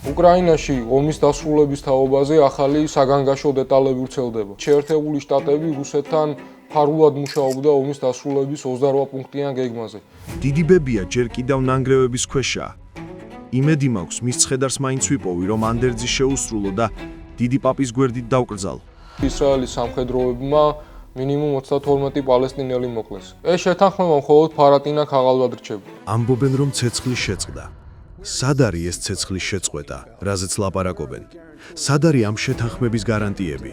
უკრაინაში ომის დასრულების თაობაზე ახალი საგანგაშო დეტალები ვრცელდება. შეერთებული შტატები რუსეთთან ფარულად მუშაობდა ომის დასრულების 28 პუნქტიან გეგმაზე. დიდი ბებია ჯერ კიდევ ნანგრევების ქვეშაა. იმედი მაქვს მის ცხედარს მაინც ვიპოვი, რომ ანდერძი შეუსრულო და დიდი პაპის გვერდით დავკრძალო. ისრაელის სამხედროებმა მინიმუმ 32 პალესტინელი მოკლეს. ეს შეთანხმება მხოლოდ ფარატინა ქაღალდად რჩება. ამბობენ, რომ ცეცხლი შეწყდა. სად არის ეს ცეცხლის შეწყვეტა, რაზეც ლაპარაკობენ? სად არის ამ შეთანხმების გარანტიები?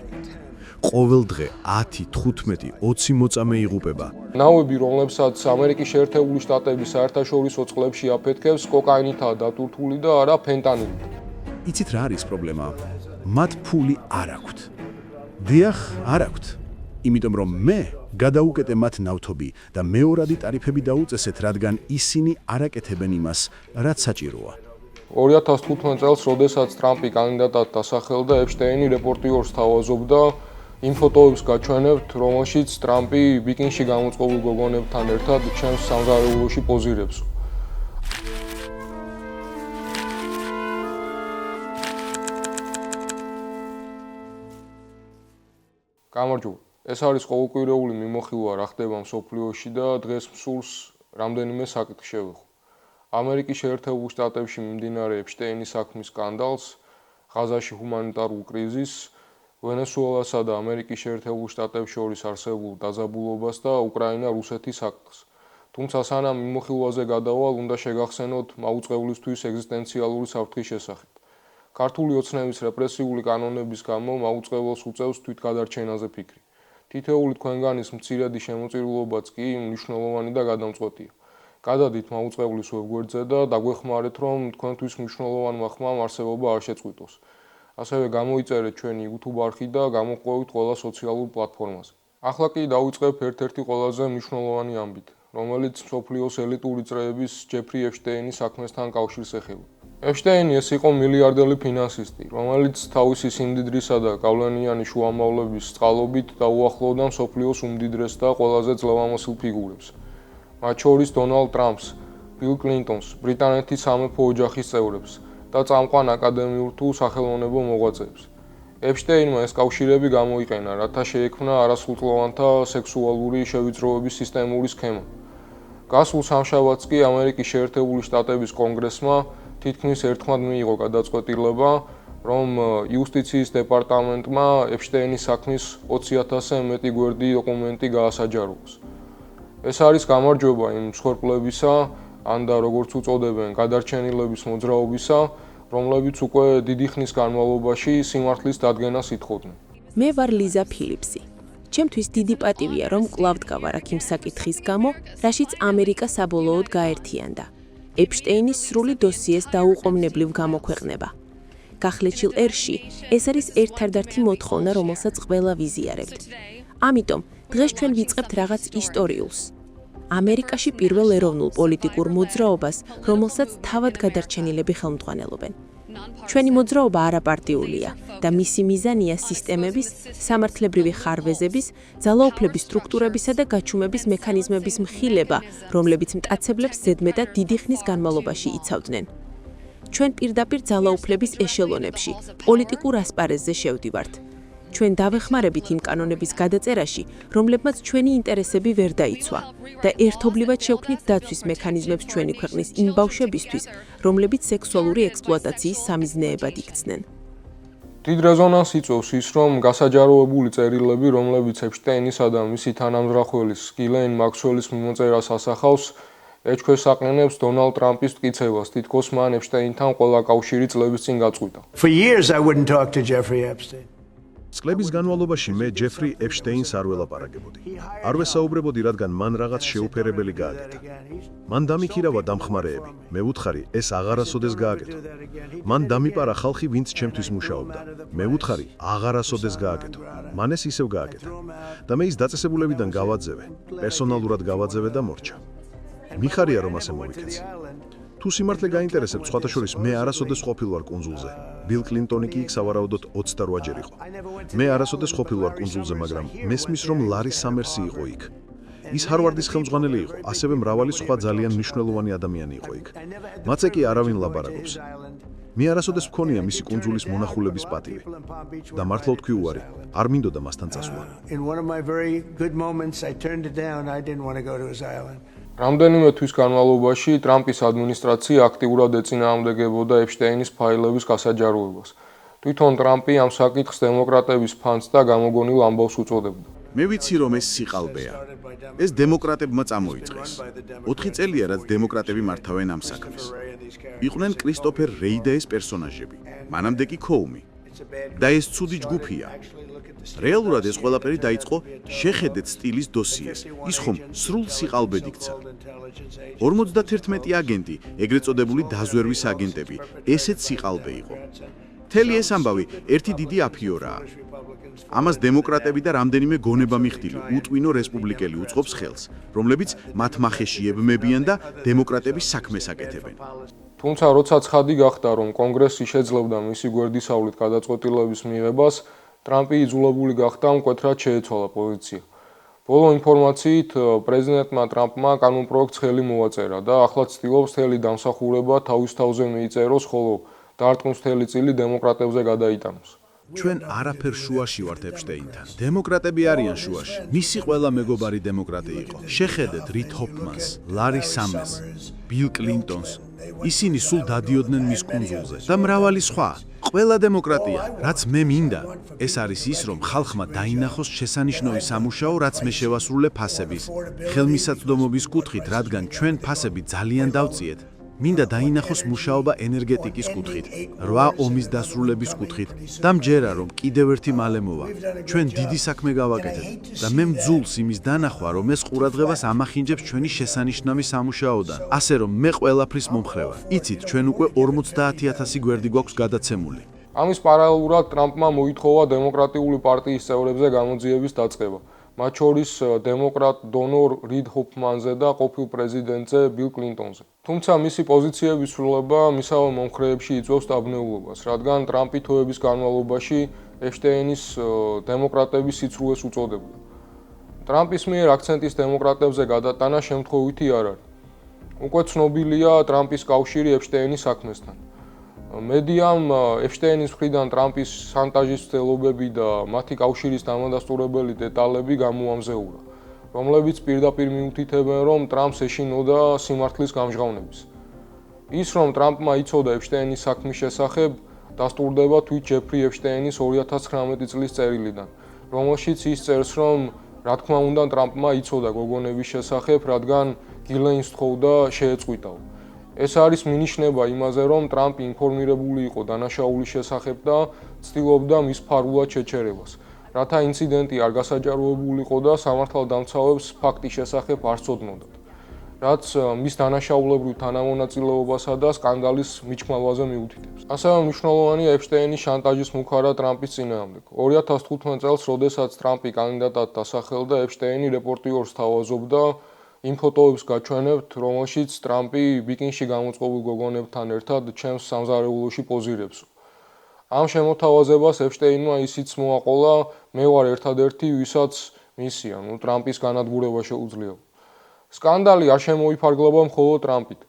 ყოველ დღე 10, 15, 20 მოწამე იღუპება. ნავები, რომლებსაც ამერიკის შეერთებული შტატები საერთაშორისო წყლებში აფეთქებს, კოკაინითაა დატვირთული და არა ფენტანილით. იცით რა არის პრობლემა? მათ ფული არ აქვთ. დიახ, არ აქვთ. იმიტომ რომ მე გადაუკეტე მათ ნავთობი და მეორადი ტარიფები დაუწესეთ, რადგან ისინი არ აკეთებენ იმას, რაც საჭიროა. 2015 წელს, როდესაც ტრამპი კანდიდატად დასახელდა, ეპშტეინი რეპორტიორს თავაზობდა იმ ფოტოებს გაჩვენებთ, რომელშიც ტრამპი ბიკინში გამოწყობილ გოგონებთან ერთად ჩემს სამზარეულოში პოზირებს. გამარჯობა. ეს არის ყოველკვირეული მიმოხილვა რა ხდება მსოფლიოში და დღეს მსურს რამდენიმე საკითხი შევეხო. ამერიკის შეერთებულ შტატებში მიმდინარე ეპშტეინის საქმის სკანდალს, ღაზაში ჰუმანიტარულ კრიზისს, ვენესუელასა და ამერიკის შეერთებულ შტატებს შორის არსებულ დაძაბულობას და უკრაინა-რუსეთის საკითხს. თუმცა სანამ მიმოხილვაზე გადავალ, უნდა შეგახსენოთ მაუწყებლისთვის ეგზისტენციალური საფრთხის შესახებ. ქართული ოცნების რეპრესიული კანონების გამო მაუწყებელს უწევს თვითგადარჩენაზე ფიქრი. თითოეული თქვენგანის მცირედი შემოწირულობაც კი მნიშვნელოვანი და გადამწყვეტია. გადადით მაუწყებლის ვებგვერდზე და დაგვეხმარეთ, რომ თქვენთვის მნიშვნელოვანმა ხმამ არსებობა არ შეწყვიტოს. ასევე გამოიწერეთ ჩვენი YouTube არხი და გამოყვებით ყველა სოციალურ პლატფორმაზე. ახლა კი დავიწყებ ერთ-ერთი ყველაზე მნიშვნელოვანი ამბით, რომელიც მსოფლიოს ელიტური წრეების ჯეფრი ეპშტეინის საქმესთან კავშირს ეხება. ეპშტეინი ეს იყო მილიარდელი ფინანსისტი, რომელიც თავისი სიმდიდრისა და გავლენიანი შუამავლების წყალობით დაუახლოვდა მსოფლიოს უმდიდრეს და ყველაზე ძლევამოსილ ფიგურებს. მათ შორის დონალდ ტრამპს, ბილ კლინტონს, ბრიტანეთის სამეფო ოჯახის წევრებს და წამყვან აკადემიურ თუ სახელოვნებო მოღვაწეებს. ეპშტეინმა ეს კავშირები გამოიყენა, რათა შეექმნა არასრულწლოვანთა სექსუალური შევიწროების სისტემური სქემა. გასულ სამშაბათს კი ამერიკის შეერთებული შტატების კონგრესმა თითქმის ერთხმად მიიღო გადაწყვეტილება, რომ იუსტიციის დეპარტამენტმა ეპშტეინის საქმის 20,000-ზე მეტი გვერდი დოკუმენტი გაასაჯაროოს. ეს არის გამარჯვება იმ მსხვერპლებისა, ან და როგორც უწოდებენ, გადარჩენილების მოძრაობისა, რომლებიც უკვე დიდი ხნის განმავლობაში სიმართლის დადგენას ითხოვდნენ. მე ვარ ლიზა ფილიპსი. ჩემთვის დიდი პატივია, რომ კვლავ დგავარ აქ იმ საკითხის გამო, რაშიც ამერიკა საბოლოოდ გაერთიანდა. ეპშტეინის სრული დოსიეს დაუყოვნებლივ გამოქვეყნება. გახლეჩილ ერში ეს არის ერთადერთი მოთხოვნა, რომელსაც ყველა ვიზიარებთ. ამიტომ დღეს ჩვენ ვიწყებთ რაღაც ისტორიულს. ამერიკაში პირველ ეროვნულ პოლიტიკურ მოძრაობას, რომელსაც თავად გადარჩენილები ხელმძღვანელობენ. ჩვენი მოძრაობა არაპარტიულია და მისი მიზანია სისტემების, სამართლებრივი ხარვეზების, ძალაუფლების სტრუქტურებისა და გაჩუმების მექანიზმების მხილება, რომლებიც მტაცებლებს ზედმეტად დიდი ხნის განმავლობაში იცავდნენ. ჩვენ პირდაპირ ძალაუფლების ეშელონებში, პოლიტიკურ ასპარეზზე შევდივართ. ჩვენ დავეხმარებით იმ კანონების გადაწერაში, რომლებმაც ჩვენი ინტერესები ვერ დაიცვა და ერთობლივად შევქმნით დაცვის მექანიზმებს ჩვენი ქვეყნის იმ ბავშვებისთვის, რომლებიც სექსუალური ექსპლუატაციის სამიზნეებად იქცნენ. დიდ რეზონანსს იწვევს ის, რომ გასაჯაროებული წერილები, რომლებიც ეპშტეინისა და მისი თანამძღვრელის გილეინ მაქსველის მიმოწერას ასახავს, ეჩქვეყნებს დონალდ ტრამპის მტკიცებას, თითქოს მან ეპშტეინთან ყველა კავშირი წლების წინ გაწყვიტა. For years I wouldn't talk to Jeffrey Epstein. წლების განმავლობაში მე ჯეფრი ეპშტეინს არ ველაპარაკებოდი. არ ვესაუბრებოდი, რადგან მან რაღაც შეუფერებელი გააკეთა. მან დამიქირავა დამხმარეები. მე ვუთხარი, ეს აღარასოდეს გააკეთო. მან დამიპარა ხალხი, ვინც ჩემთვის მუშაობდა. მე ვუთხარი, აღარასოდეს გააკეთო. მან ეს ისევ გააკეთა. და მე ის დაწესებულებიდან გავაძევე, პერსონალურად გავაძევე და მორჩა. მიხარია რომ ასე მოვიქეცი. თუ სიმართლე გაინტერესებთ, სხვათა შორის მე არასოდეს ყოფილ ვარ კუნძულზე. ბილ კლინტონი კი იქ სავარაუდოდ 28 ჯერ იყო. მე არასოდეს ყოფილ ვარ კუნძულზე, მაგრამ მესმის რომ ლარი სამერსი იყო იქ. ის ჰარვარდის ხელმძღვანელი იყო, ასევე მრავალი სხვა ძალიან მნიშვნელოვანი ადამიანი იყო იქ. მათზე კი არავინ ლაპარაკობს. მე არასოდეს მქონია მისი კუნძულის მონახულების პატივი და მართლა ვთქვი უარი, არ მინდოდა მასთან წასვლა. In one of my very good moments, I turned it down. I didn't want to go to his island. რამდენიმე თვის განმავლობაში ტრამპის ადმინისტრაცია აქტიურად ეწინააღმდეგებოდა ეპშტეინის ფაილების გასაჯაროებას. თვითონ ტრამპი ამ საკითხს დემოკრატების ფანს და გამოგონილ ამბავს უწოდებდა. მე ვიცი რომ ეს სიყალბეა. ეს დემოკრატებმა წამოიწყეს. 4 წელია რაც დემოკრატები მართავენ ამ საქმეს. იყვნენ კრისტოფერ რეი და ეს პერსონაჟები. მანამდე კი ქოუმი. და ეს ცუდი ჯგუფია. რეალურად ეს ყველაფერი დაიწყო შეხედეთ სტილის დოსიეს. ის ხომ სრულ სიყალბედ იქცა. 51 აგენტი, ეგრეთ წოდებული დაზვერვის აგენტები, ესეც სიყალბე იყო. მთელი ეს ამბავი ერთი დიდი აფიორაა. ამას დემოკრატები და რამდენიმე გონება მიხდილი უტვინო რესპუბლიკელი უწყობს ხელს, რომლებიც მათ მახეში ებმებიან და დემოკრატების საქმეს აკეთებენ. თუმცა როცა ცხადი გახდა, რომ კონგრესი შეძლებდა მისი გვერდისავლით გადაწყვეტილების მიღებას, ტრამპი იძულებული გახდა მკვეთრად შეეცვალა პოზიცია. ბოლო ინფორმაციით, პრეზიდენტმა ტრამპმა კანონპროექტს ხელი მოვაწერა და ახლა ცდილობს მთელი დამსახურება თავის თავზე მიიწეროს, ხოლო დარტყმის მთელი წილი დემოკრატებზე გადაიტანოს. ჩვენ არაფერ შუაში ვართ ეპშტეინთან. დემოკრატები არიან შუაში. მისი ყველა მეგობარი დემოკრატი იყო. შეხედეთ რით ჰოფმანს, ლარი სამეს, ბილ კლინტონს. ისინი სულ დადიოდნენ მის კუნძულზე და მრავალი სხვა. ყველა დემოკრატია, რაც მე მინდა, ეს არის ის, რომ ხალხმა დაინახოს შესანიშნავი სამუშაო, რაც მე შევასრულე ფასების, ხელმისაწვდომობის კუთხით, რადგან ჩვენ ფასები ძალიან დავწიეთ. მინდა დაინახოს მუშაობა ენერგეტიკის კუთხით, 8 ომის დასრულების კუთხით და მჯერა რომ კიდევ ერთი მალე მოვა. ჩვენ დიდი საქმე გავაკეთეთ და მე მძულს იმის დანახვა, რომ ეს ყურადღებას ამახინჯებს ჩვენი შესანიშნავი სამუშაოდან. ასე რომ მე ყველაფრის მომხრე ვარ. იცით, ჩვენ უკვე 50,000 გვერდი გვაქვს გადაცემული. ამის პარალელურად ტრამპმა მოითხოვა დემოკრატიული პარტიის წევრებზე გამოძიების დაწყება. მათ შორის დემოკრატ დონორ რიდ ჰოფმანზე და ყოფილ პრეზიდენტზე ბილ კლინტონზე. თუმცა მისი პოზიციების ცვლილება მისავალ მომხრეებში იწვევს დაბნეულობას, რადგან ტრამპი თვეების განმავლობაში ეპშტეინის დემოკრატების სიცრუეს უწოდებდა. ტრამპის მიერ აქცენტის დემოკრატებზე გადატანა შემთხვევითი არ არის. უკვე ცნობილია ტრამპის კავშირი ეპშტეინის საქმესთან. მედიამ ეპშტეინის მხრიდან ტრამპის შანტაჟის ცდილობები და მათი კავშირის დამადასტურებელი დეტალები გამოამზეურა, რომლებიც პირდაპირ მიუთითებენ, რომ ტრამპს ეშინოდა სიმართლის გამჟღავნების. ის, რომ ტრამპმა იცოდა ეპშტეინის საქმის შესახებ, დასტურდება თვით ჯეფრი ეპშტეინის 2019 წლის წერილიდან, რომელშიც ის წერს, რომ რა თქმა უნდა ტრამპმა იცოდა გოგონების შესახებ, რადგან გილეინს თხოვდა შეეწყვიტაო. ეს არის მინიშნება იმაზე, რომ ტრამპი ინფორმირებული იყო დანაშაულის შესახებ და ცდილობდა მის ფარულად შეჩერებას, რათა ინციდენტი არ გასაჯაროებულიყო და სამართალდამცავებს ფაქტის შესახებ არ ცოდნოდათ, რაც მის დანაშაულებრივ თანამონაწილეობასა და სკანდალის მიჩქმალვაზე მიუთითებს. ასევე მნიშვნელოვანია ეპშტეინის შანტაჟის მუქარა ტრამპის წინააღმდეგ. 2015 წელს, როდესაც ტრამპი კანდიდატად დასახელდა, ეპშტეინი რეპორტიორს თავაზობდა იმ ფოტოებს გაჩვენებთ, რომელშიც ტრამპი ბიკინში გამოწყობილ გოგონებთან ერთად ჩემს სამზარეულოში პოზირებსო. ამ შემოთავაზებას ეპშტეინმა ისიც მოაყოლა, მე ვარ ერთადერთი, ვისაც მისია, ტრამპის განადგურება შეუძლია. სკანდალი არ შემოიფარგლება მხოლოდ ტრამპით.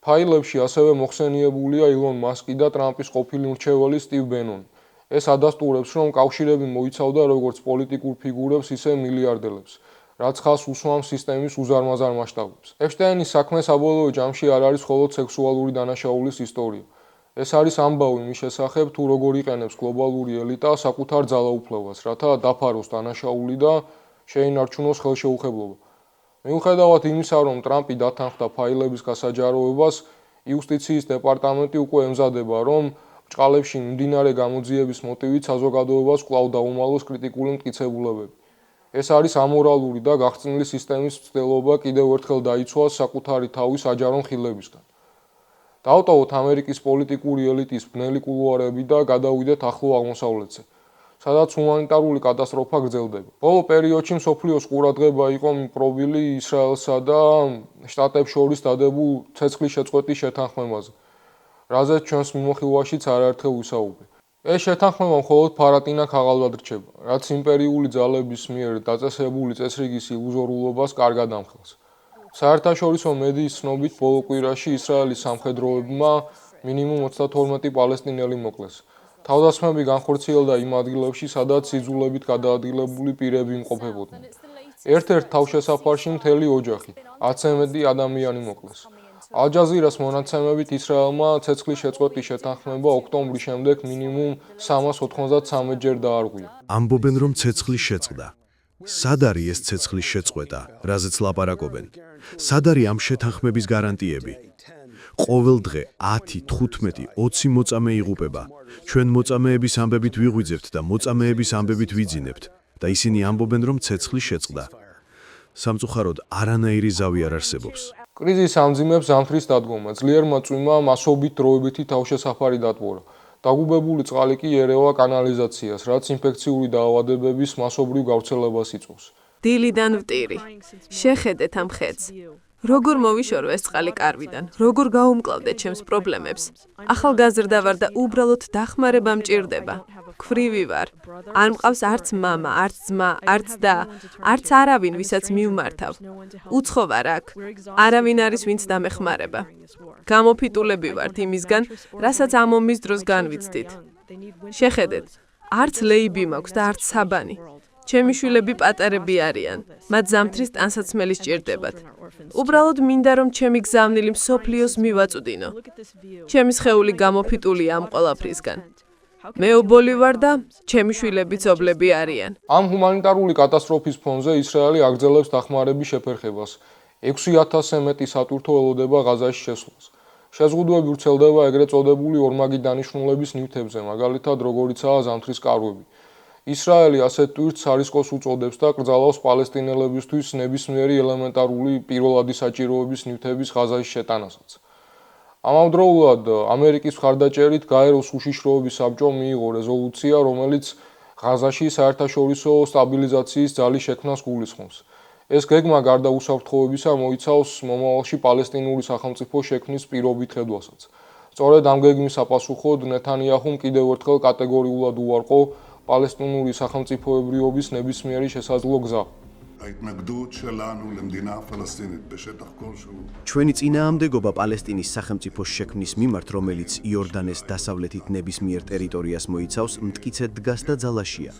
ფაილებში ასევე მოხსენიებულია ილონ მასკი და ტრამპის ყოფილი მრჩეველი სტივ ბენონი. ეს ადასტურებს, რომ კავშირები მოიცავდა როგორც პოლიტიკურ ფიგურებს, ისე მილიარდელებს, რაც ხაზს უსვამს სისტემის უზარმაზარ მასშტაბებს. ეპშტეინის საქმე საბოლოო ჯამში არ არის მხოლოდ სექსუალური დანაშაულის ისტორია. ეს არის ამბავი მის შესახებ, თუ როგორ იყენებს გლობალური ელიტა საკუთარ ძალაუფლებას, რათა დაფაროს დანაშაული და შეინარჩუნოს ხელშეუხებლობა. მიუხედავად იმისა, რომ ტრამპი დათანხმდა ფაილების გასაჯაროებას, იუსტიციის დეპარტამენტი უკვე ემზადება, რომ ბრჭყალებში მიმდინარე გამოძიების მოტივით საზოგადოებას კვლავ დაუმალოს კრიტიკული მტკიცებულებები. ეს არის ამორალური და გახსნილი სისტემის მცდელობა კიდევ ერთხელ დაიცვას საკუთარი თავის აჯანო ხილებისგან. დავტოვოთ ამერიკის პოლიტიკური ელიტის ბნელი კულუარები და გადავიდეთ ახლო აღმოსავლეთზე, სადაც ჰუმანიტარული კატასტროფა გრძელდება. ბოლო პერიოდში მსოფლიოს ყურადღება იყო მიპყრობილი ისრაელსა და შტატებს შორის დადებულ ცეცხლის შეწყვეტის შეთანხმებაზე, რაზეც ჩვენს მიმოხილვაშიც არაერთხელ ვისაუბრეთ. ეს შეთანხმება მხოლოდ ფარატინაკ აღალვად რჩება, რაც იმპერიული ძალების მიერ დაწესებული წესრიგის ილუზორულობას კარგად ამხელს. საერთაშორისო მედიის ცნობით, ბოლო კვირაში ისრაელის სამხედროებმა მინიმუმ 32 პალესტინელი მოკლეს. თავდასხმები განხორციელდა იმ ადგილებში, სადაც იძულებით გადაადგილებული პირები იმყოფებოდნენ. ერთ-ერთ თავშესაფარში მთელი ოჯახი, 10-ზე მეტი ადამიანი მოკლეს. ალ-ჯაზირას მონაცემებით ისრაელმა ცეცხლის შეწყვეტის შეთანხმება ოქტომბრის შემდეგ მინიმუმ 393 ჯერ დაარღვია. ამბობენ, რომ ცეცხლი შეწყდა. სად არის ეს ცეცხლის შეწყვეტა, რაზეც ლაპარაკობენ? სად არის ამ შეთანხმების გარანტიები? ყოველ დღე 10, 15, 20 მოწამე იღუპება. ჩვენ მოწამეების ამბებით ვიღვიძებთ და მოწამეების ამბებით ვიძინებთ და ისინი ამბობენ, რომ ცეცხლი შეწყდა. სამწუხაროდ არანაირი ზავი არ არსებობს. კრიზისს ამძიმებს ზამთრის დადგომა, ძლიერმა წვიმმა მასობით დროებითი თავშესაფარი დატბორა. დაგუბებული წყალი კი ერევა კანალიზაციას, რაც ინფექციური დაავადებების მასობრივ გავრცელებას იწვევს. დილიდან ვტირი. შეხედეთ ამ ხედს. როგორ მოვიშორო ეს წყალი კარვიდან, როგორ გაუმკლავდეთ ჩემს პრობლემებს. ახალგაზრდა ვარ და უბრალოდ დახმარება მჭირდება. ქვრივი ვარ. არ მყავს არც მამა, არც ძმა, არც და, არც არავინ, ვისაც მივმართავ. უცხო ვარ აქ. არავინ არის, ვინც დამეხმარება. გამოფიტულები ვართ იმისგან, რასაც ამ ომის დროს განვიცდით. შეხედეთ, არც ლეიბი მაქვს და არც საბანი. ჩემი შვილები პატარები არიან, მათ ზამთრის ტანსაცმელი სჭირდებათ. უბრალოდ მინდა რომ ჩემი გზავნილი მსოფლიოს მივაწვდინო. ჩემი სხეული გამოფიტულია ამ ყველაფრისგან. მე ობოლი ვარ და ჩემი შვილები ძობლები არიან. ამ ჰუმანიტარული კატასტროფის ფონზე ისრაელი აგრძელებს დახმარების შეფერხებას. 6000-ზე მეტი სატვირთო ელოდება ღაზაში შესვლას. შეზღუდვები ვრცელდება ეგრეთ წოდებული ორმაგი დანიშნულების ნივთებზე, მაგალითად როგორიცაა ზამთრის კარვები. ისრაელი ასეთ ტვირთს არისკოს უწოდებს და კრძალავს პალესტინელებისთვის ნებისმიერი ელემენტარული პირველადი საჭიროების ნივთების ღაზაში შეტანასაც. ამავდროულად ამერიკის მხარდაჭერით გაეროს უშიშროების საბჭომ მიიღო რეზოლუცია, რომელიც ღაზაში საერთაშორისო სტაბილიზაციის ძალის შექმნას გულისხმობს. ეს გეგმა გარდა უსაფრთხოებისა მოიცავს მომავალში პალესტინური სახელმწიფო შექმნის პირობით ხედვასაც. სწორედ ამ გეგმის საპასუხოდ ნეთანიაჰუმ კიდევ ერთხელ კატეგორიულად უარყო პალესტინური სახელმწიფოებრიობის ნებისმიერი შესაძლო გზა. ההתנגדות שלנו למדינה פלסטינית בשטח כלשהו. ჩვენი წინააღმდეგობა პალესტინის სახელმწიფოს შექმნის მიმართ, რომელიც იორდანეს დასავლეთით ნებისმიერ ტერიტორიას მოიცავს, მტკიცედ დგას და ძალაშია.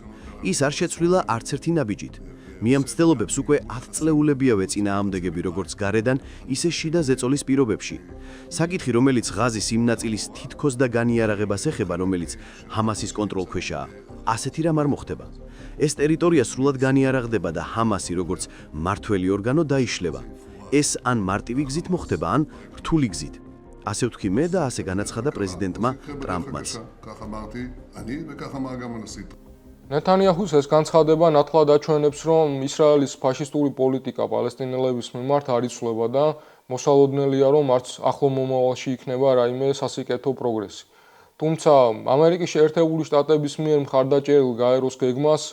ის არ შეცვლილა არც ერთი ნაბიჯით. მიან მცდელობებს უკვე 10 წლეულებიავე წინააღმდეგები როგორც გარედან, ისე შიდა ზეწოლის პირობებში. საკითხი, რომელიც ღაზის იმ ნაწილის თითქოს და განიარაღებას ეხება, რომელიც ჰამასის კონტროლქვეშაა, ასეთი რამ არ მოხდება. ეს ტერიტორია სრულად განიარაღდება და ჰამასი როგორც მართველი ორგანო დაიშლება. ეს ან მარტივი გზით მოხდება, ან რთული გზით. ასე ვთქვი მე და ასე განაცხადა პრეზიდენტმა ტრამპმაც. כך אמרתי אני וכך אמר גם הנשיא. ნეთანიაჰუს ეს განცხადება ნათლად აჩვენებს, რომ ისრაელის ფაშისტური პოლიტიკა პალესტინელების მიმართ არ იცვლება და მოსალოდნელია, რომ არც ახლო მომავალში იქნება რაიმე სასიკეთო პროგრესი. თუმცა ამერიკის შეერთებული შტატების მიერ მხარდაჭერილ გაეროს გეგმას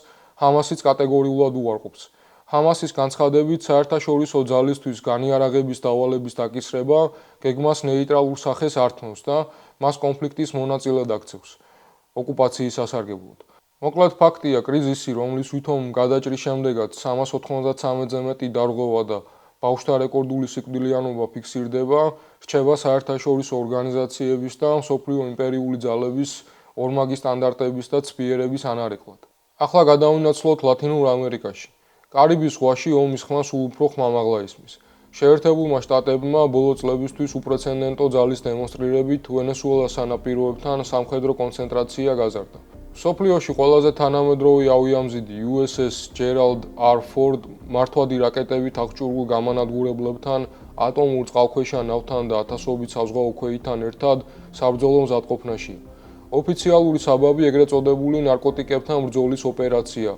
ჰამასიც კატეგორიულად უარყოფს. ჰამასის განცხადებით საერთაშორისო ძალისთვის განიარაღების დავალების დაკისრება გეგმას ნეიტრალურ სახეს ართმევს და მას კონფლიქტის მონაწილედ აქცევს ოკუპაციის სასარგებლოდ. მოკლედ ფაქტია, კრიზისი, რომლის ვითომ გადაჭრის შემდეგაც 393-ზე მეტი დარღვევა და ბავშვთა რეკორდული სიკვდილიანობა ფიქსირდება, რჩება საერთაშორისო ორგანიზაციების და მსოფლიო იმპერიული ძალების ორმაგი სტანდარტების და ცვლიერების ანარეკლად. ახლა გადავინაცვლოთ ლათინურ ამერიკაში. კარიბის ზღვაში ომის ხმა სულ უფრო ხმამაღლა ისმის. შეერთებულმა შტატებმა ბოლო წლებისთვის უპრეცედენტო ძალის დემონსტრირებით ვენესუელას სანაპიროებთან სამხედრო კონცენტრაცია გაზარდა. მსოფლიოში ყველაზე თანამედროვე ავიამზიდი USS Gerald R. Ford მართვადი რაკეტებით აღჭურვილ გამანადგურებლებთან, ატომურ წყალქვეშა ნავთან და ათასობით საზღვაო ქვეითთან ერთად საბრძოლო მზადყოფნაშია. ოფიციალური საბაბი ეგრეთ წოდებული ნარკოტიკებთან ბრძოლის ოპერაცია,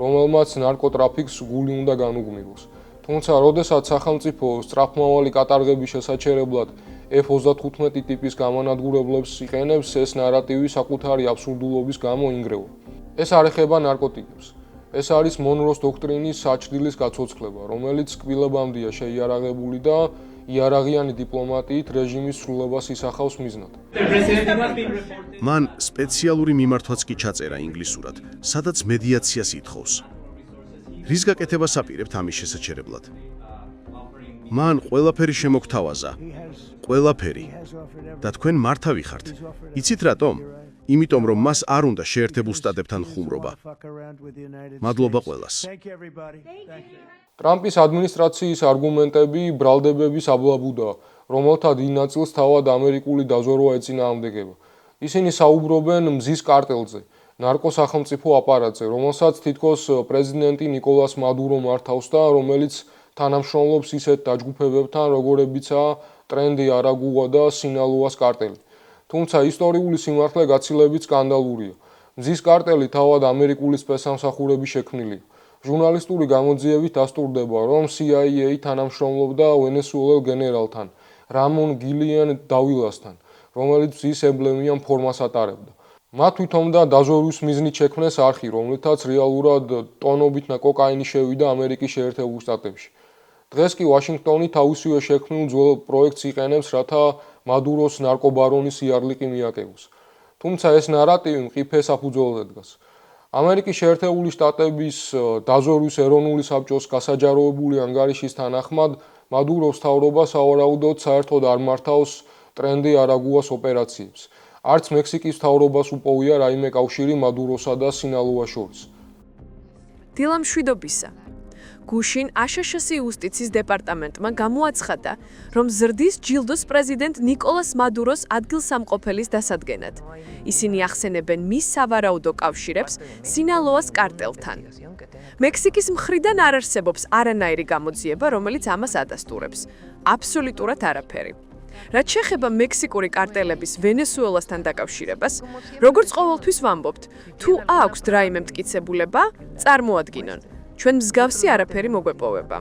რომელმაც ნარკოტრაფიკს გული უნდა განუგმიროს. თუმცა, როდესაც სახელმწიფო სწრაფმავალი კატარღების შესაჩერებლად F-35 ტიპის გამანადგურებლებს იყენებს, ეს ნარატივი საკუთარი აბსურდულობის გამო ინგრევა. ეს არ ეხება ნარკოტიკებს. ეს არის მონროს დოქტრინის საჭრილის გაცოცხლება, რომელიც კბილებამდეა შეიარაღებული და იარაღიანი დიპლომატიით რეჟიმის სრულებას ისახავს მიზნად. მან სპეციალური მიმართვაც კი ჩაწერა ინგლისურად, სადაც მედიაციას ითხოვს. რის გაკეთებას აპირებთ ამის შესაჩერებლად? მან ყველაფერი შემოგთავაზა. ყველაფერი. და თქვენ მართავი ხართ. იცით რატომ? იმიტომ რომ მას არ უნდა შეერთებულ შტატებთან ხუმრობა. მადლობა ყველას. ტრამპის ადმინისტრაციის არგუმენტები ბრალდებების აბლაბუდაა, რომელთა დიდ ნაწილს თავად ამერიკული დაზვერვა ეწინააღმდეგება. ისინი საუბრობენ მზის კარტელზე, ნარკოსახელმწიფო აპარატზე, რომელსაც თითქოს პრეზიდენტი ნიკოლას მადურო მართავს და რომელიც თანამშრომლობს ისეთ დაჯგუფებებთან, როგორებიცაა ტრენდი არაგუა და სინალოას კარტელი. თუმცა ისტორიული სიმართლე გაცილებით სკანდალურია. მზის კარტელი თავად ამერიკული სპეცსამსახურების შექმნილია. ჟურნალისტური გამოძიებით დასტურდება, რომ CIA თანამშრომლობდა ვენესუელელ გენერალთან, რამონ გილიან დავილასთან, რომელიც მზის ემბლემიან ფორმას ატარებდა. მათ თვითონდა დაზვერვის მიზნით შექმნეს არხი, რომლითაც რეალურად ტონობით კოკაინი შევიდა ამერიკის შეერთებულ შტატებში. დღეს კი ვაშინგტონი თავისივე შექმნილ ძველ პროექტს იყენებს, რათა მადუროს ნარკობარონის იარლიყი მიაკევოს. თუმცა ეს ნარატივი მყიფე საფუძველზე დგას. ამერიკის შეერთებული შტატების დაზვერვის ეროვნული საბჭოს გასაჯაროებული ანგარიშის თანახმად, მადუროს მთავრობა სავარაუდოდ საერთოდ არ მართავს ტრენდი არაგუას ოპერაციებს. არც მექსიკის მთავრობას უპოვია რაიმე კავშირი მადუროსა და სინალოას შორის. დილა მშვიდობისა. გუშინ აშშ-ის იუსტიციის დეპარტამენტმა გამოაცხადა, რომ ზრდის ჯილდოს პრეზიდენტ ნიკოლას მადუროს ადგილსამყოფელის დასადგენად. ისინი ახსენებენ მის სავარაუდო კავშირებს სინალოას კარტელთან. მექსიკის მხრიდან არ არსებობს არანაირი გამოძიება, რომელიც ამას ადასტურებს. აბსოლუტურად არაფერი. რაც შეეხება მექსიკური კარტელების ვენესუელასთან დაკავშირებას, როგორც ყოველთვის ვამბობთ, თუ აქვს რაიმე მტკიცებულება, წარმოადგინონ. ჩვენ მსგავსი არაფერი მოგვეპოვება.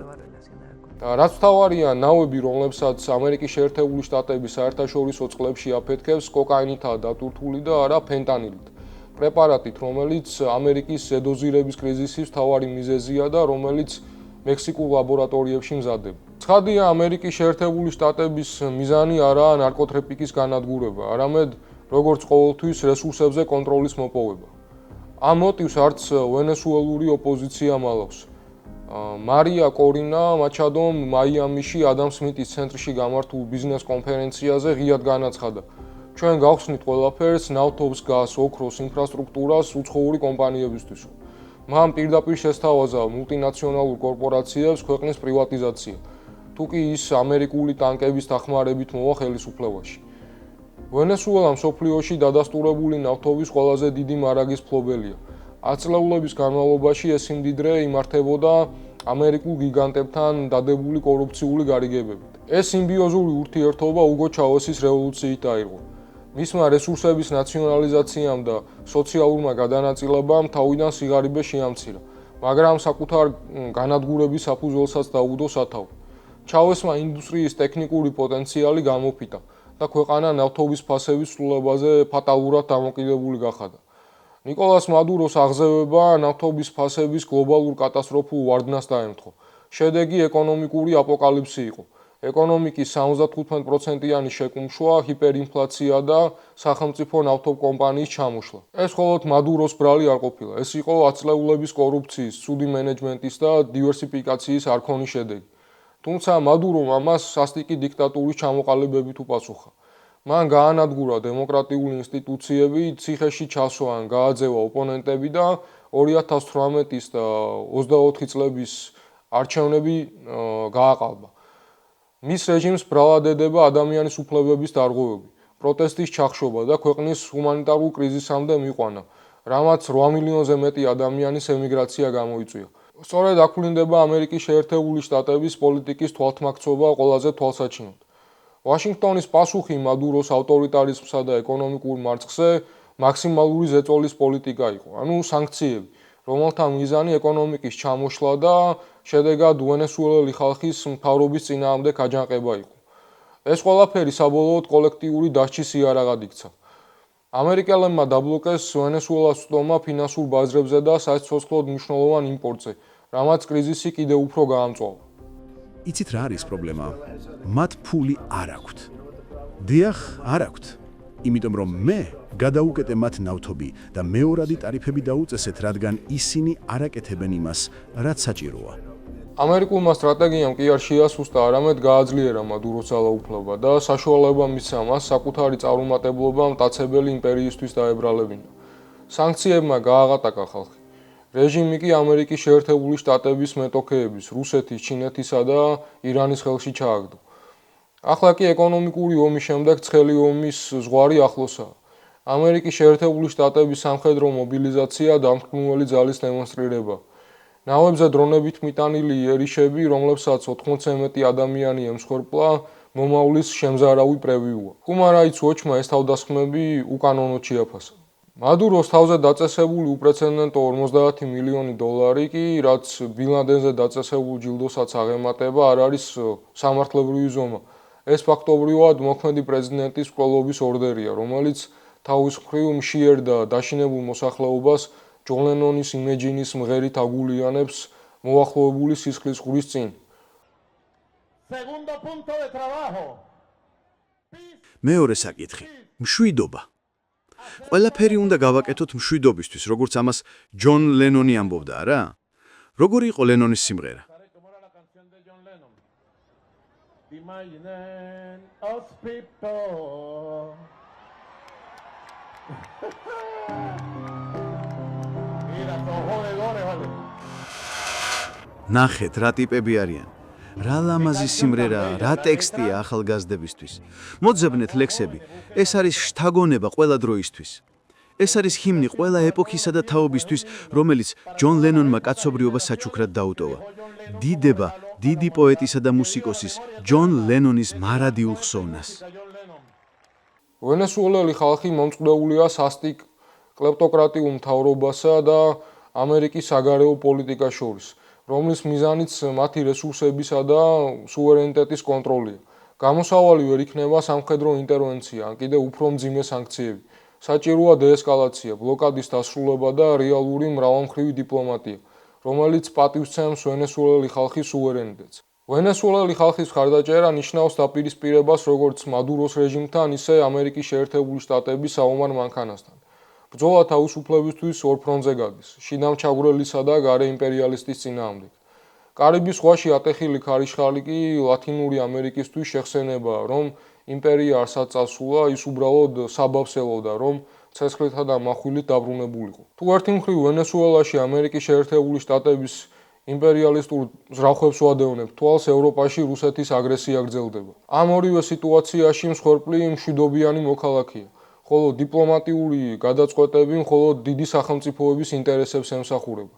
რაც მთავარია, ნავები, რომლებსაც ამერიკის შეერთებული შტატები საერთაშორისო წყლებში აფეთქებს, კოკაინითაა დატვირთული და არა ფენტანილით. პრეპარატით, რომელიც ამერიკის ზედოზირების კრიზისის მთავარი მიზეზია და რომელიც მექსიკურ ლაბორატორიებში მზადდება. ცხადია, ამერიკის შეერთებული შტატების მიზანი არაა ნარკოტრაფიკის განადგურება, არამედ როგორც ყოველთვის რესურსებზე კონტროლის მოპოვება. ამ მოტივს არც ვენესუელური ოპოზიცია მალავს. მარია კორინა მაჩადომ მაიამიში ადამ სმიტის ცენტრში გამართულ ბიზნეს კონფერენციაზე ღიად განაცხადა: ჩვენ გავხსნით ყველაფერს ნავთობს, გაზს, ოქროს, ინფრასტრუქტურას უცხოური კომპანიებისთვის. მან პირდაპირ შესთავაზა მულტინაციონალურ კორპორაციებს ქვეყნის პრივატიზაცია, თუ კი ის ამერიკული ტანკების დახმარებით მოვა ხელისუფლებაში. ვენესუელა მსოფლიოში დადასტურებული ნავთობის ყველაზე დიდი მარაგის მფლობელია. ათწლეულების განმავლობაში ეს სიმდიდრე იმართებოდა ამერიკულ გიგანტებთან დადებული კორუფციული გარიგებებით. ეს სიმბიოზური ურთიერთობა უგო ჩავესის რევოლუციით დაირღვა. მისმა რესურსების ნაციონალიზაციამ და სოციალურმა გადანაწილებამ თავიდან სიღარიბე შეამცირა, მაგრამ საკუთარ განადგურების საფუძველსაც დაუდო სათავე. ჩავესმა ინდუსტრიის ტექნიკური პოტენციალი გამოფიტა და ქვეყანა ნავთობის ფასების ცვლილებაზე ფატალურად დამოკიდებული გახადა. ნიკოლას მადუროს აღზევება ნავთობის ფასების გლობალურ კატასტროფულ ვარდნას დაემთხვა. შედეგი ეკონომიკური აპოკალიფსი იყო. ეკონომიკის 75%-იანი შეკუმშვა, ჰიპერინფლაცია და სახელმწიფო ნავთობკომპანიის ჩამოშლა. ეს მხოლოდ მადუროს ბრალი არ ყოფილა, ეს იყო ათწლეულების კორუფციის, ცუდი მენეჯმენტის და დივერსიფიკაციის არქონის შედეგი. თუმცა მადურომ ამას სასტიკი დიქტატურის ჩამოყალიბებით უპასუხა. მან გაანადგურა დემოკრატიული ინსტიტუციები, ციხეში ჩასვა ან გააძევა ოპონენტები და 2018-ის და 24 წლების არჩევნები გააყალბა. მის რეჟიმს ბრალადედება ადამიანის უფლებების დარღვევები, პროტესტის ჩახშობა და ქვეყნის ჰუმანიტარულ კრიზისამდე მიყვანა, რამაც 8 მილიონზე მეტი ადამიანის ემიგრაცია გამოიწვია. სწორედ აქ ვლინდება ამერიკის შეერთებული შტატების პოლიტიკის თვალთმაქცობა ყველაზე თვალსაჩინოდ. ვაშინგტონის პასუხი მადუროს ავტორიტარიზმსა და ეკონომიკურ მარცხზე მაქსიმალური ზეწოლის პოლიტიკა იყო, ანუ სანქციები, რომელთა მიზანი ეკონომიკის ჩამოშლა და შედეგად ვენესუელელი ხალხის მთავრობის წინააღმდეგ აჯანყება იყო. ეს ყველაფერი საბოლოოდ კოლექტიური დასჯის იარაღად იქცა. ამერიკელებმა დაბლოკეს ვენესუელას უტომა ფინანსურ ბაზრებზე და საცოცხლოდ მნიშვნელოვან იმპორტზე, რამაც კრიზისი კიდევ უფრო გაამწვავა. იცით რა არის პრობლემა? მათ ფული არ აქვთ. დიახ, არ აქვთ. იმიტომ რომ მე გადაუკეტე მათ ნავთობი და მეორადი ტარიფები დაუწესეთ, რადგან ისინი არ აკეთებენ იმას, რაც საჭიროა. ამერიკულმა სტრატეგიამ კი არ შეასუსტა, არამედ გააძლიერა მადუროს ძალაუფლება და საშუალება მისცა მას საკუთარი წარუმატებლობა მტაცებელი იმპერიისთვის დაებრალებინა. სანქციებმა გააღატაკა ხალხი. რეჟიმი კი ამერიკის შეერთებული შტატების მეტოქეების, რუსეთის, ჩინეთისა და ირანის ხელში ჩააგდო. ახლა კი ეკონომიკური ომის შემდეგ ცხელი ომის ზღვარი ახლოსაა. ამერიკის შეერთებული შტატების სამხედრო მობილიზაცია დამთქმული ძალის დემონსტრირება. ნავებზე დრონებით მიტანილი იერიშები, რომლებსაც 80-ზე მეტი ადამიანი ემსხვერპლა, მომავლის შემზარავი პრევიუა. კუმარაიც უოჩმა ეს თავდასხმები უკანონოდ შეაფასა. მადუროს თავზე დაწესებული უპრეცედენტო 50 მილიონი დოლარი კი, რაც ბინ ლადენზე დაწესებულ ჯილდოსაც აღემატება, არ არის სამართლებრივი ზომა. ეს ფაქტობრივად მოქმედი პრეზიდენტის მკვლელობის ორდერია, რომელიც თავის მხრივ მშიერ და დაშინებულ მოსახლეობას ჯონ ლენონის იმეჯინის მღერით აგულიანებს მოახლოებული სისხლის ზღვრის წინ. მეორე საკითხი. მშვიდობა. ყველაფერი უნდა გავაკეთოთ მშვიდობისთვის, როგორც ამას ჯონ ლენონი ამბობდა, რა? როგორი იყო ლენონის სიმღერა? ნახეთ, რა ტიპები არიან. რა ლამაზი სიმღერაა, რა ტექსტია ახალგაზრდებისთვის. მოძებნეთ ლექსები. ეს არის შთაგონება ყველა დროისთვის. ეს არის ჰიმნი ყველა ეპოქისა და თაობისთვის, რომელიც ჯონ ლენონმა კაცობრიობას საჩუქრად დაუტოვა. დიდება დიდი პოეტისა და მუსიკოსის ჯონ ლენონის მარადიულ ხსოვნას. ვენესუელელი ხალხი მომწყდეულია სასტიკ კლეპტოკრატიულ მთავრობასა და ამერიკის საგარეო პოლიტიკას შორის, რომლის მიზანიც მათი რესურსებისა და სუვერენიტეტის კონტროლია. გამოსავალი ვერ იქნება სამხედრო ინტერვენცია, ან კიდევ უფრო მძიმე სანქციები. საჭიროა დეესკალაცია, ბლოკადის დასრულება და რეალური მრავალმხრივი დიპლომატია, რომელიც პატივსცემს ვენესუელელი ხალხის სუვერენიტეტს. ვენესუელელი ხალხის მხარდაჭერა ნიშნავს დაპირისპირებას როგორც მადუროს რეჟიმთან, ისე ამერიკის შეერთებული შტატების საომარ მანქანასთან. ბრძოლა თავისუფლებისთვის ორ ფრონტზე გადის, შიდამჩაგვრელისა და გარე იმპერიალისტის წინააღმდეგ. კარიბის ზღვაში ატეხილი ქარიშხალი კი ლათინური ამერიკისთვის შეხსენებაა, რომ იმპერია არსად წასულა, ის უბრალოდ საბაბს ელოდა, რომ ცეცხლითა და מחვილით დაბრუნებულიყო. თუ ერთი მხრივ ვენესუელაში ამერიკის შეერთებული შტატების იმპერიალისტურ ზრახებს ვადევნებთ, თვალს ევროპაში რუსეთის აგრესია გრძელდება. ამ ორივე სიტუაციაში მსხვერპლი მშვიდობიანი მოქალაქეა, ხოლო დიპლომატიური გადაწყვეტები მხოლოდ დიდი სახელმწიფოების ინტერესებს ემსახურება.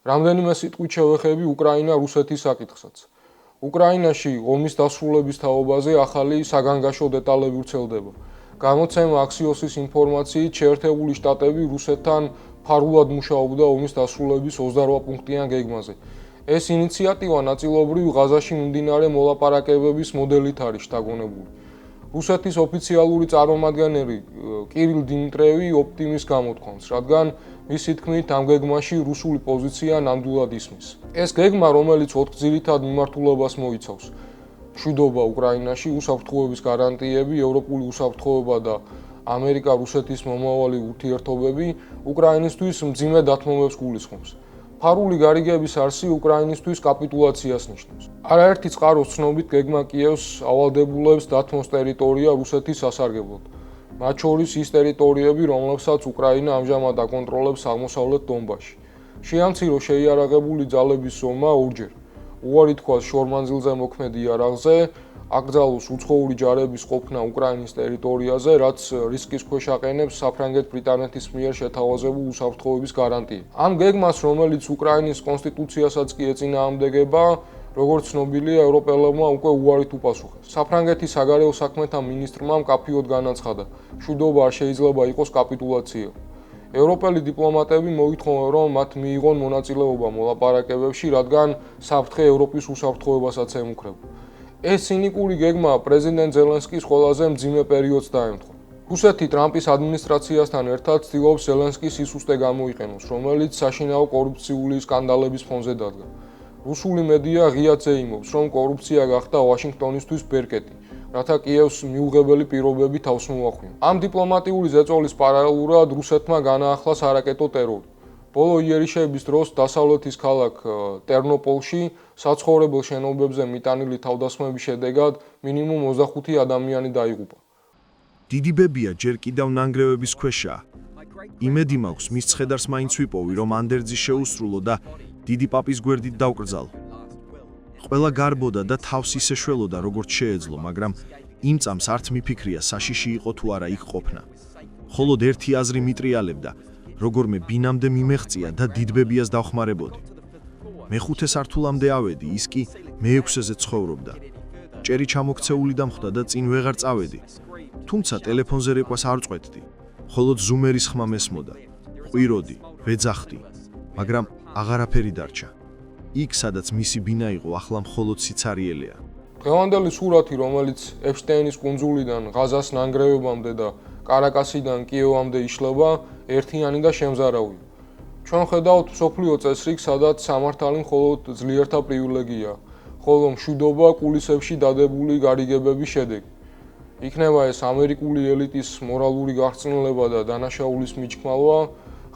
რამდენიმე სიტყვით შევეხები უკრაინა რუსეთის საკითხსაც. უკრაინაში ომის დასრულების თაობაზე ახალი საგანგაშო დეტალები ვრცელდება. გამოცემა აქსიოსის ინფორმაციით შეერთებული შტატები რუსეთთან ფარულად მუშაობდა ომის დასრულების 28 პუნქტიან გეგმაზე. ეს ინიციატივა ნაწილობრივ ღაზაში მიმდინარე მოლაპარაკებების მოდელით არის შთაგონებული. რუსეთის ოფიციალური წარმომადგენელი კირილ დიმიტრევი ოპტიმიზმს გამოთქვამს, რადგან მისი თქმით ამ გეგმაში რუსული პოზიცია ნამდვილად ისმის. ეს გეგმა, რომელიც 4 ძირითად მიმართულებას მოიცავს: მშვიდობა უკრაინაში, უსაფრთხოების გარანტიები, ევროპული უსაფრთხოება და ამერიკა-რუსეთის მომავალი ურთიერთობები, უკრაინისთვის მძიმე დათმობებს გულისხმობს. ფარული გარიგების არსი უკრაინისთვის კაპიტულაციას ნიშნავს. არაერთი წყაროს ცნობით გეგმა კიევს ავალდებულებს დათმოს ტერიტორია რუსეთის სასარგებლოდ. მათ შორის ის ტერიტორიები, რომლებსაც უკრაინა ამჟამად აკონტროლებს აღმოსავლეთ დონბასში. შეამცირო შეიარაღებული ძალების ზომა ორჯერ. უარი თქვას შორმანძილზე მოქმედ იარაღზე, აკრძალოს უცხოური ჯარების ყოფნა უკრაინის ტერიტორიაზე, რაც რისკის ქვეშ აყენებს საფრანგეთ-ბრიტანეთის მიერ შეთავაზებულ უსაფრთხოების გარანტიას. ამ გეგმას, რომელიც უკრაინის კონსტიტუციასაც კი ეწინააღმდეგება, როგორც ცნობილია, ევროპელებმა უკვე უარით უპასუხეს. საფრანგეთის საგარეო საქმეთა მინისტრმა მკაფიოდ განაცხადა, მშვიდობა არ შეიძლება იყოს კაპიტულაცია. ევროპელი დიპლომატები მოითხოვენ, რომ მათ მიიღონ მონაწილეობა მოლაპარაკებებში, რადგან საფრთხე ევროპის უსაფრთხოებასაც ემუქრება. ეს ცინიკური გეგმა პრეზიდენტ ზელენსკის ყველაზე მძიმე პერიოდს დაემთხვა. რუსეთი ტრამპის ადმინისტრაციასთან ერთად ცდილობს ზელენსკის სისუსტე გამოიყენოს, რომელიც საშინაო კორუფციული სკანდალების ფონზე დადგა. რუსული მედია ღიად ზეიმობს, რომ კორუფცია გახდა ვაშინგტონისთვის ბერკეტი, რათა კიევს მიუღებელი პირობები თავს მოახვიონ. ამ დიპლომატიური ზეწოლის პარალელურად რუსეთმა განაახლა სარაკეტო ტერორი. ბოლო იერიშების დროს დასავლეთის ქალაქ ტერნოპოლში საცხოვრებელ შენობებზე მიტანილი თავდასხმების შედეგად მინიმუმ 25 ადამიანი დაიღუპა. დიდი ბებია ჯერ კიდევ ნანგრევების ქვეშაა. იმედი მაქვს მის ცხედარს მაინც ვიპოვი, რომ ანდერძი შეუსრულო და დიდი პაპის გვერდით დავკრძალო. ყველა გარბოდა და თავს ისე შველოდა, როგორც შეეძლო, მაგრამ იმ წამს არც მიფიქრია საშიში იყო თუ არა იქ ყოფნა. მხოლოდ ერთი აზრი მიტრიალებდა, როგორმე ბინამდე მიმეღწია და დიდბებიას დავხმარებოდი. მეხუთე სართულამდე ავედი, ის კი მეექვსეზე ცხოვრობდა. ჭერი ჩამოქცეული დამხვდა და წინ ვეღარ წავედი. თუმცა ტელეფონზე რეკვას არ წვეთდი. მხოლოდ ზუმერის ხმა მესმოდა. ყვიროდი, ვეძახდი, მაგრამ აღარაფერი დარჩა. იქ, სადაც მისი ბინა იყო, ახლა მხოლოდ სიცარიელეა. დღევანდელი სურათი, რომელიც ეფშტეინის კუნძულიდან ღაზას ნანგრევებამდე და კარაკასიდან კიევამდე იშლება, ერთიანი და შემზარავია. ჩვენ ხედავთ მსოფლიო წესრიგს, სადაც სამართალი მხოლოდ ძლიერთა პრივილეგია, ხოლო მშვიდობა კულისებში დადებული გარიგებების შედეგი. იქნება ეს ამერიკული ელიტის მორალური გახსნილება და დანაშაულის მიჩქმალვა,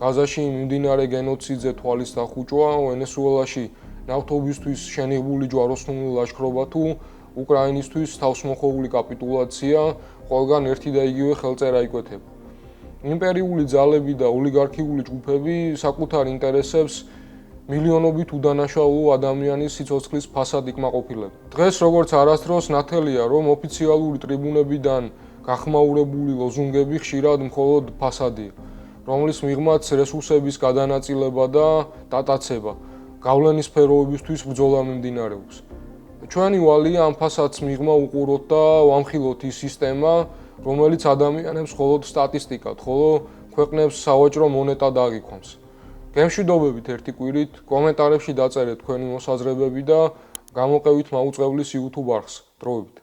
ღაზაში მიმდინარე გენოციდზე თვალის დახუჭვა, ვენესუელაში ნავთობისთვის შენიღბული ჯვაროსნული ლაშქრობა თუ უკრაინისთვის თავსმოხვეული კაპიტულაცია, ყველგან ერთი და იგივე ხელწერა იკვეთება. იმპერიული ძალები და ოლიგარქიული ჯგუფები საკუთარ ინტერესებს მილიონობით უდანაშაულო ადამიანის სიცოცხლის ფასად იკმაყოფილებენ. დღეს როგორც არასდროს ნათელია, რომ ოფიციალური ტრიბუნებიდან გახმაურებული ლოზუნგები ხშირად მხოლოდ ფასადია, რომლის მიღმაც რესურსების გადანაწილება და დატაცება, გავლენის სფეროებისთვის ბრძოლა მიმდინარეობს. ჩვენი ვალია ამ ფასადს მიღმა უყუროთ და ვამხილოთ ის სისტემა, რომელიც ადამიანებს მხოლოდ სტატისტიკად, ხოლო ქვეყნებს სავაჭრო მონეტად აღიქვამს. გემშვიდობებით ერთი კვირით, კომენტარებში დაწერეთ თქვენი მოსაზრებები და გამოყევით მაუწყებლის YouTube არხს. დროებით.